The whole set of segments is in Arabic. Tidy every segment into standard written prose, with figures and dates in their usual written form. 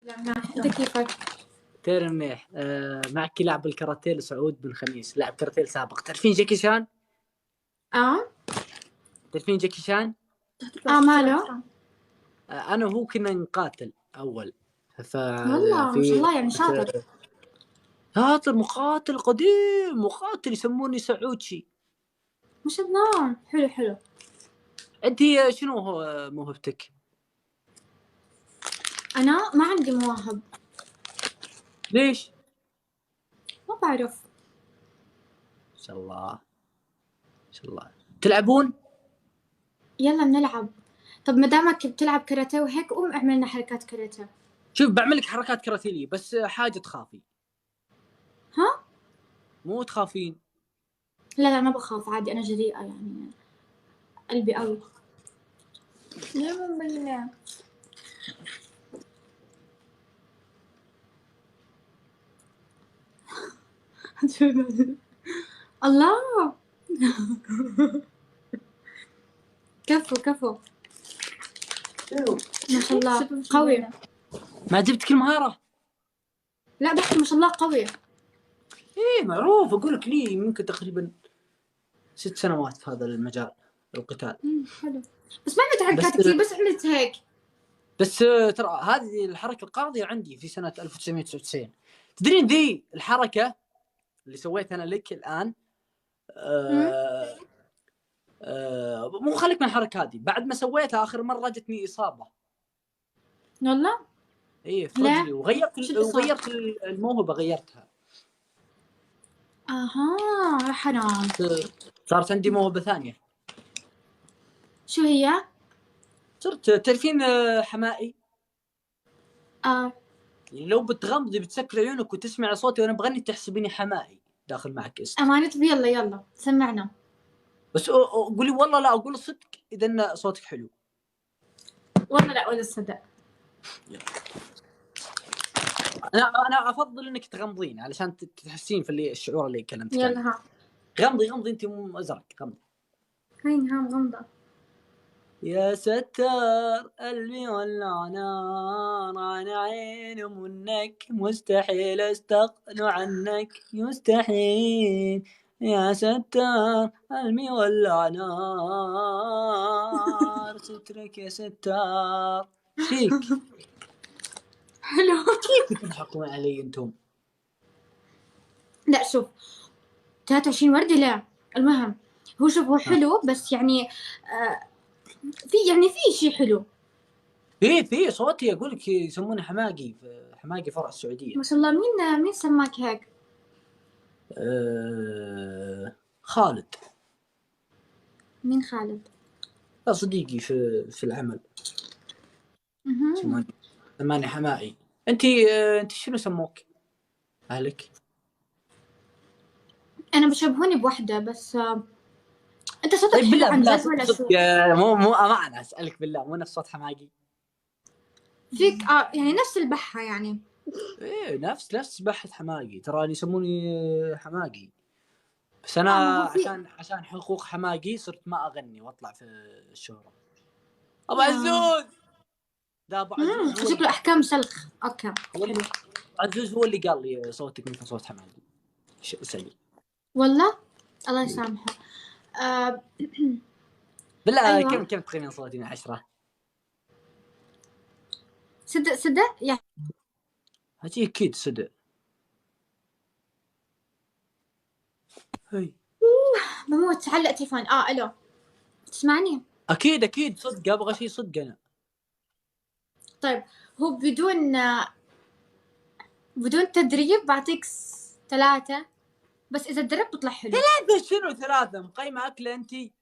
انت كيفك؟ كثير منيح. معك لاعب الكاراتيه سعود بن خميس، لاعب كاراتيه سابق. تعرفين جاكي شان؟ تعرفين جاكي شان؟ ماله؟ انا وهو كنا نقاتل اول. والله ما شاء الله، يعني شاطر. شاطر، مقاتل قديم، مقاتل يسموني سعودشي. ما شاء الله، حلو حلو. انت شنو هو موهبتك؟ انا ما عندي مواهب. ليش؟ ما بعرف. ما شاء الله ما شاء الله. تلعبون؟ يلا بنلعب. طب ما دامك بتلعب كاراتيه وهيك، قوم اعمل لنا حركات كاراتيه. شوف بعمل لك حركات كاراتيه، بس حاجه تخافي. ها؟ مو تخافين؟ لا ما بخاف، عادي، انا جريئه يعني، قلبي قوي. ليه مو بالله؟ الله. كفو ما شاء الله قوي. ما جبتك المهاره؟ لا بحكي ما شاء الله قوي. ايه معروف، اقول لك لي يمكن تقريبا 6 سنوات في هذا المجال القتال. حلو. بس ما عملت حركات كثير، بس عملت هيك. بس ترى هذه الحركه القاضيه عندي في سنه 1999. تدرين ذي الحركه اللي سويتها انا لك الان؟ مو خليك من الحركه هذه، بعد ما سويتها اخر مره جتني اصابه. والله؟ ايه في رجلي، وغيرت الموهبه، غيرتها. حرام. صارت عندي موهبه ثانيه. شو هي؟ صرت تعرفين حمائي؟ يعني لو بتغمضي بتسكري عيونك وتسمعي صوتي وانا بغني تحسبيني حمائي داخل معك اسم. امانه يلا سمعنا. بس قولي والله لا، اقول الصدق اذا إن صوتك حلو. والله لا ولا الصدق. انا افضل انك تغمضين علشان تحسين في اللي الشعور اللي كلمتك. يلا ها. غمضي انت مو ازرق، غمضي. هين ها مغمضه. يا ستار قلبي ولع نار، انا عيني منك مستحيل استغنى عنك، مستحيل. يا ستار قلبي ولع نار، سترك يا ستار. فيك حلو. كيف تضحكون علي انتم؟ لا شوف، 23 وردة لا. المهم هو شوف، هو حلو بس يعني في شيء حلو. في صوتي اقول لك يسمونه حماقي، في حماقي فرع السعوديه. ما شاء الله. مين سماك هيك؟ خالد. مين خالد؟ صديقي في العمل. اها. سماني حمائي. انت شنو سموك اهلك؟ انا بشبهوني بوحده بس. انت صوتك طيب حلو عن بالله جد ولا شو؟ مو امانه اسالك بالله، مو نفس صوت حماقي؟ فيك يعني نفس البحه يعني. ايه نفس بحث حماقي، ترى يسموني حماقي. بس انا عشان حقوق حماقي صرت ما اغني واطلع في الشهرة. ابو عزوز ده، ابو عزوز شكله احكام سلخ. اوكي حلو. عزوز هو اللي قال لي صوتك مثل صوت حماقي. سيء والله. الله يسامحه. بالله. أيوة. كم تقييمين صوتي من 10؟ صدق يعني. هاتي اكيد صدق. هي بموت. علق تليفون. الو، تسمعني؟ اكيد صدق، ابغى شيء صدق انا. طيب هو بدون تدريب بعطيك 3، بس اذا تدربت بيطلع حلو. 3 شنو 3؟ مقيمة اكله انتي؟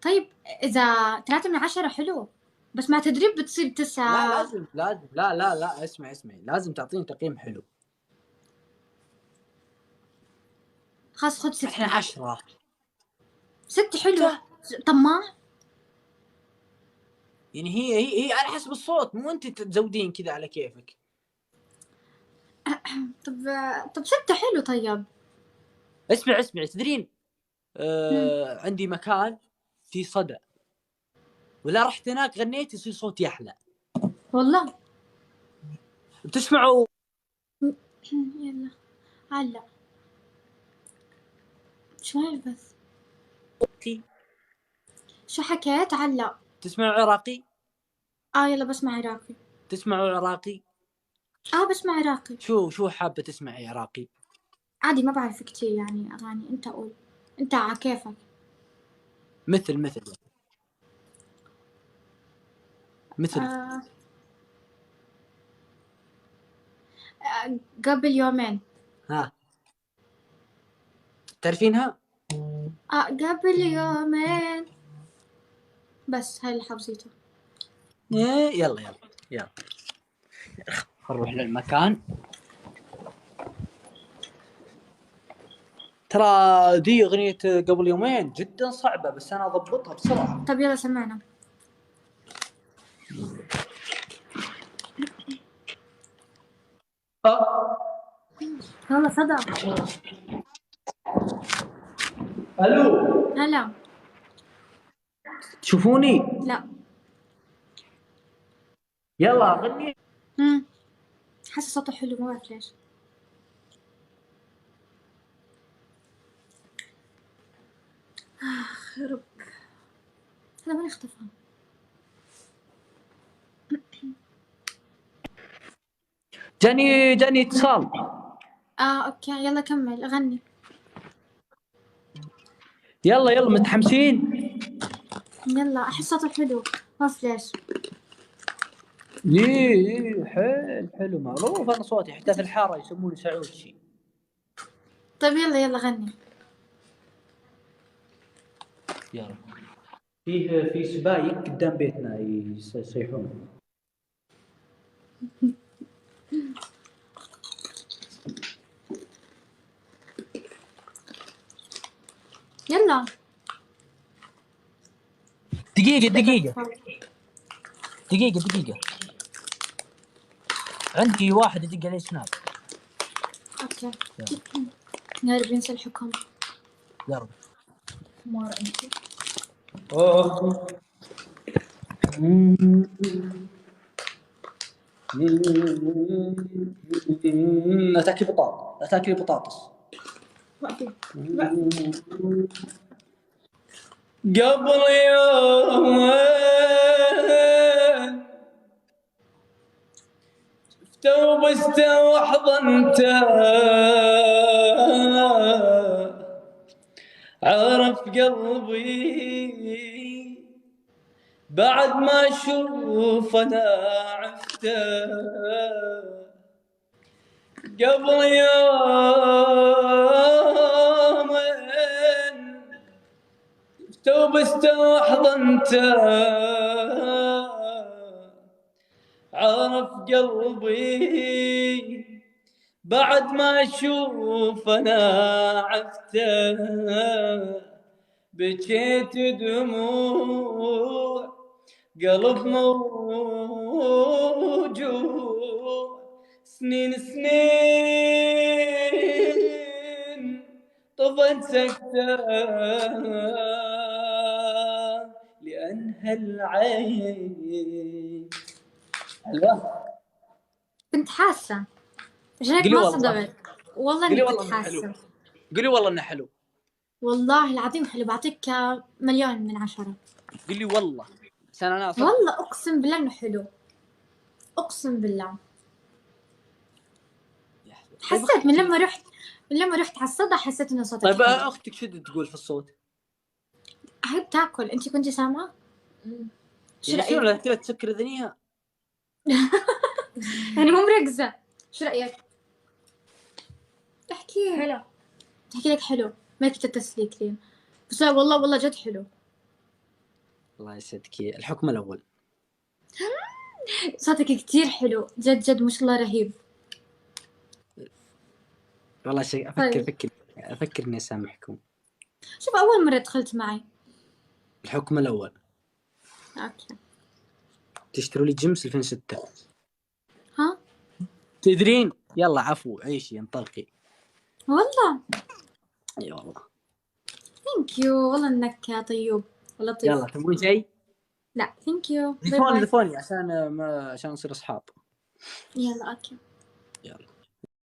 طيب اذا 3 من 10 حلو، بس مع تدريب بتصير 9. لا لازم لا اسمعي لازم تعطيني تقييم حلو. خلاص خذ 6. احنا 10. 6 حلو. طماع يعني هي على حسب الصوت، مو انت تزودين كذا على كيفك. طب 6 حلو. طيب اسمعي تدرين عندي مكان في صدى، ولا رحت هناك غنيت يصير صوتي احلى. والله. بتسمعوا يلا هلا شو هالبث؟ شو حكيت؟ هلا تسمعوا عراقي؟ يلا بسمع عراقي. تسمعوا عراقي؟ بسمع عراقي. شو حابة تسمعي عراقي؟ عادي ما بعرف كتير يعني أغاني، أنت قول، أنت على كيفك. مثل قبل يومين. ها تعرفينها؟ قبل يومين، بس هاي اللي حافظيته. يلا نروح للمكان. ترى دي أغنية قبل يومين جدا صعبة، بس أنا أضبطها بسرعة. طب يلا سمعنا. يلا صدى. ألو هلا. تشوفوني؟ لا. يلا غني. حاسة صوته حلو ما بعرف ليش. يا رب هذا وين اختفى؟ جاني اتصال. اوكي يلا كمل غني. يلا متحمسين. يلا احس صوته حلو ما بعرف ليش. ليه حلو معروف انا صوتي حتى في الحاره يسموني سعودشي. طيب يلا غني. يلا في سبايك قدام بيتنا يصيحون. يلا دقيقة عندي واحد يدق علي سناب. اوكي يا رب ينسى الحكم يا رب. مرة انت. لا تاكلي بطاطس. قبل يومين شفته وبسته وحضنته عرف قلبي بعد ما اشوف انا عفته قبل يومين شفته وبسته وحضنته عرف قلبي بعد ما اشوف انا عفته بكيت دموع قلب موجوع سنين طفت سكتة لأن هالعين. كنت حاسة عشان هيك ما صدقت والله اني كنت حاسة. قولي والله انه حلو. والله العظيم حلو بعطيك 1,000,000/10. قولي والله عشان انا صدق. والله اقسم بالله انه حلو اقسم بالله. حسيت من لما رحت على الصدى حسيت انه صوتك طيب حلو. اختك شو تقول في الصوت؟ هي بتاكل. انت كنتي سامعة؟ شو رايك؟ كذا تسكر اذنيها يعني مو مركزة. شو رايك؟ احكي حلو. تحكي لك حلو ما كنت تتسليك لي بس والله جد حلو. الله يسعدك. الحكم الاول صوتك كتير حلو جد ما شاء الله رهيب. والله شيء افكر اني اسامحكم. شوف اول مرة دخلت معي. الحكم الاول اوكي تشتروا لي جيمس 2006. ها تدرين؟ يلا عفو عيشي انطلقي. والله اي والله ثانك يو والله انك طيوب والله طيب. يلا تبغون شيء؟ لا ثانك يو. ضيفوني عشان نصير اصحاب. يلا اوكي. يلا.